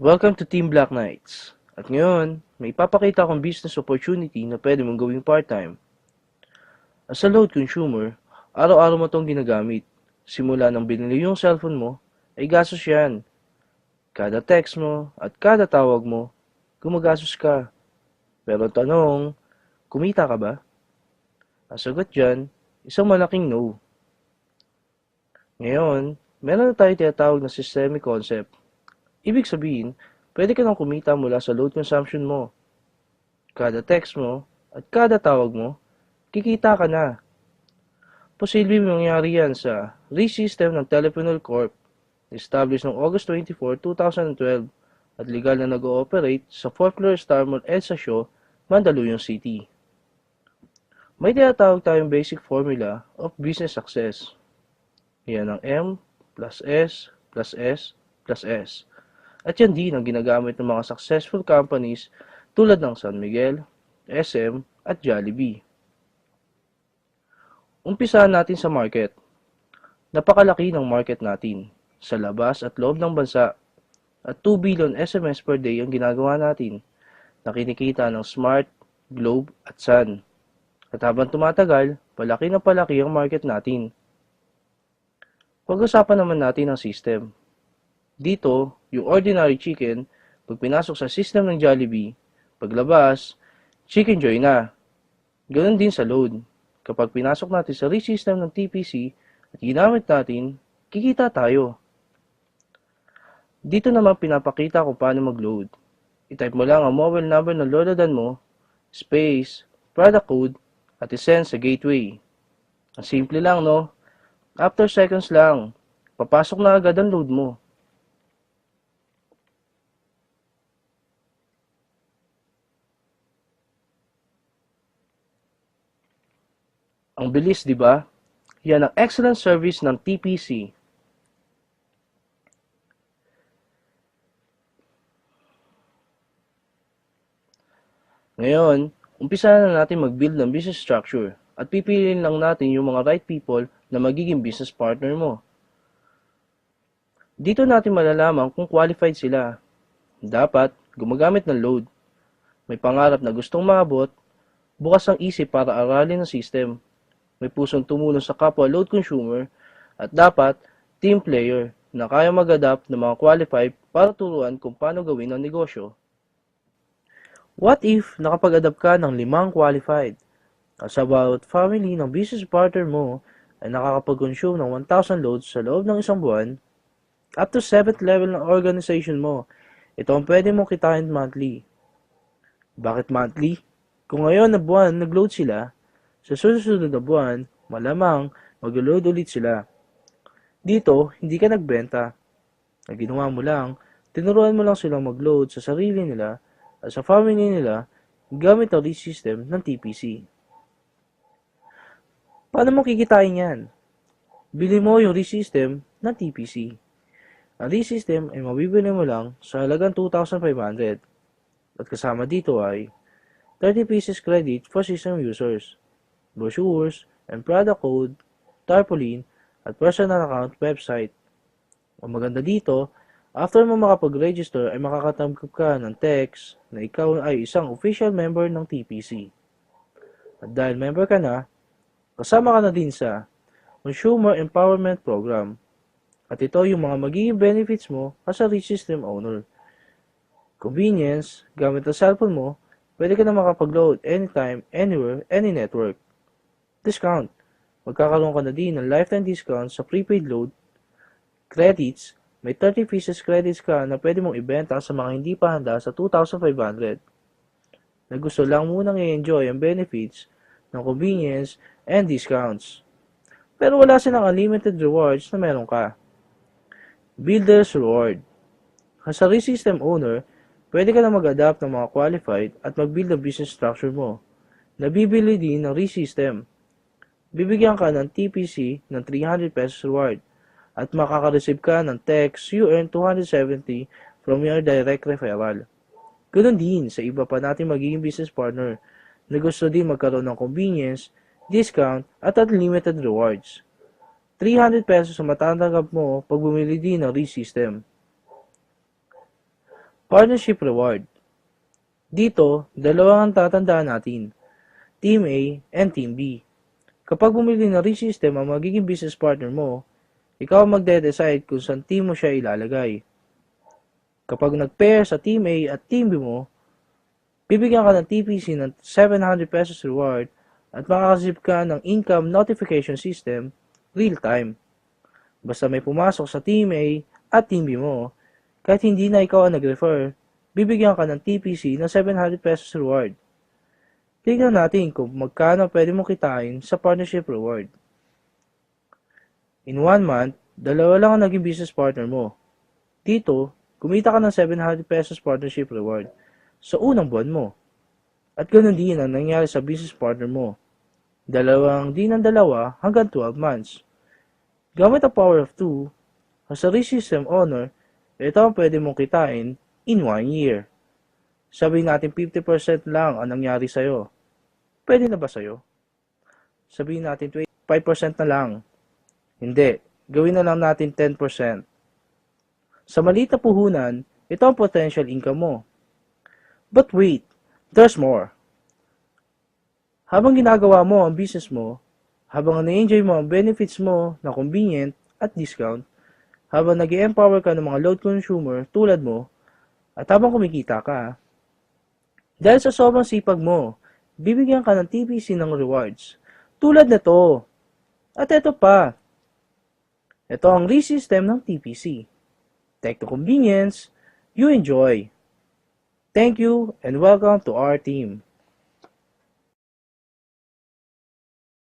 Welcome to Team Black Knights. At ngayon, may ipapakita akong business opportunity na pwede mong gawing part-time. As a load consumer, araw-araw mo itong ginagamit. Simula nang binili yung cellphone mo, ay gastos yan. Kada text mo at kada tawag mo, gumagastos ka. Pero tanong, kumita ka ba? Ang sagot dyan, isang malaking no. Ngayon, meron na tayo tinatawag na systemic concept. Ibig sabihin, pwede ka nang kumita mula sa load consumption mo. Kada text mo at kada tawag mo, kikita ka na. Posibleng mangyari yan sa RE-system ng Teleponol Corp. Established noong August 24, 2012 at legal na nag-ooperate sa 4th floor Star Mall EDSA Shaw, Mandaluyong City. May tinatawag tayong basic formula of business success. Yan ang M plus S plus S plus S. At yan din ang ginagamit ng mga successful companies tulad ng San Miguel, SM at Jollibee. Umpisahan natin sa market. Napakalaki ng market natin sa labas at loob ng bansa at 2 billion SMS per day ang ginagawa natin na kinikita ng Smart, Globe at Sun. At habang tumatagal, palaki na palaki ang market natin. Pag-usapan naman natin ang system. Dito, yung ordinary chicken, pag pinasok sa system ng Jollibee, paglabas, Chicken Joy na. Ganon din sa load. Kapag pinasok natin sa RE-system ng TPC at ginamit natin, kikita tayo. Dito naman pinapakita kung paano mag-load. I-type mo lang ang mobile number ng loadan mo, space, product code, at isend sa gateway. Ang simple lang, no? After seconds lang, papasok na agad ang load mo. Ang bilis, di ba? Yan ang excellent service ng TPC. Ngayon, umpisa na natin mag-build ng business structure at pipiliin lang natin yung mga right people na magiging business partner mo. Dito natin malalaman kung qualified sila. Dapat gumagamit ng load. May pangarap na gustong maabot, bukas ang isip para aralin ang system. May pusong tumulong sa kapwa load consumer, at dapat team player na kaya mag-adapt ng mga qualified para turuan kung paano gawin ang negosyo. What if nakapag-adapt ka ng 5 qualified? As about family ng business partner mo ay nakakapag-consume ng 1,000 loads sa loob ng isang buwan, up to 7th level ng organization mo, ito ang pwede mong kitain monthly. Bakit monthly? Kung ngayon na buwan nag-load sila, sa susunod na buwan, malamang mag-load ulit sila. Dito, hindi ka nagbenta. Ang ginawa mo lang, tinuruan mo lang silang mag-load sa sarili nila at sa family nila gamit ang RE-system ng TPC. Paano mo kikitain yan? Bili mo yung RE-system ng TPC. Ang RE-system ay mabibili mo lang sa halagang 2,500 at kasama dito ay 30 pieces credit for system users, brochures, and product code, tarpaulin, at personal account website. Ang maganda dito, after mo makapag-register ay makakatanggap ka ng text na ikaw ay isang official member ng TPC. At dahil member ka na, kasama ka na din sa Consumer Empowerment Program. At ito yung mga magiging benefits mo as a RE-system owner. Convenience, gamit ang cellphone mo, pwede ka na makapag-load anytime, anywhere, any network. Discount. Magkakaroon ka na din ng lifetime discount sa prepaid load. Credits. May 30 pieces credits ka na pwede mong ibenta sa mga hindi pa handa sa 2,500. Na gusto lang munang i-enjoy ang benefits ng convenience and discounts. Pero wala silang unlimited rewards na meron ka. Builder's Reward. As a RE-system owner, pwede ka na mag-adapt ng mga qualified at mag-build ang business structure mo. Nabibili din ng RE-system. Bibigyan ka ng TPC ng 300 pesos reward at makaka-receive ka ng text you earn 270 from your direct referral. Ganoon din sa iba pa natin magiging business partner na gusto din magkaroon ng convenience, discount at unlimited rewards. 300 pesos ang matatanggap mo pag bumili din ng RE-system. Partnership Reward. Dito, dalawa ang tatandaan natin, Team A and Team B. Kapag bumili ng ReSystem ang magiging business partner mo, ikaw ang magde-decide kung saan team mo siya ilalagay. Kapag nag-pair sa Team A at Team B mo, bibigyan ka ng TPC ng 700 pesos reward at makakasip ka ng income notification system real-time. Basta may pumasok sa Team A at Team B mo, kahit hindi na ikaw ang nag-refer, bibigyan ka ng TPC ng 700 pesos reward. Tignan natin kung magkano pwede mong kitain sa partnership reward. In 1 month, dalawa lang ang naging business partner mo. Dito, kumita ka ng 700 pesos partnership reward sa unang buwan mo. At ganoon din ang nangyari sa business partner mo. Dalawang din ng dalawa hanggang 12 months. Gamit ang power of 2, as a ReSystem owner, ito ang pwede mong kitain in 1 year. Sabihin natin 50% lang ang nangyari sa'yo. Pwede na ba sa'yo? Sabihin natin 25% na lang. Hindi, gawin na lang natin 10%. Sa maliit na puhunan, ito ang potential income mo. But wait, there's more. Habang ginagawa mo ang business mo, habang na-enjoy mo ang benefits mo na convenient at discount, habang nag-empower ka ng mga load consumer tulad mo, at habang kumikita ka, dahil sa sobrang sipag mo, bibigyan ka ng TPC ng rewards. Tulad nito. At ito pa. Ito ang ReSystem ng TPC. Tech to convenience, you enjoy. Thank you and welcome to our team.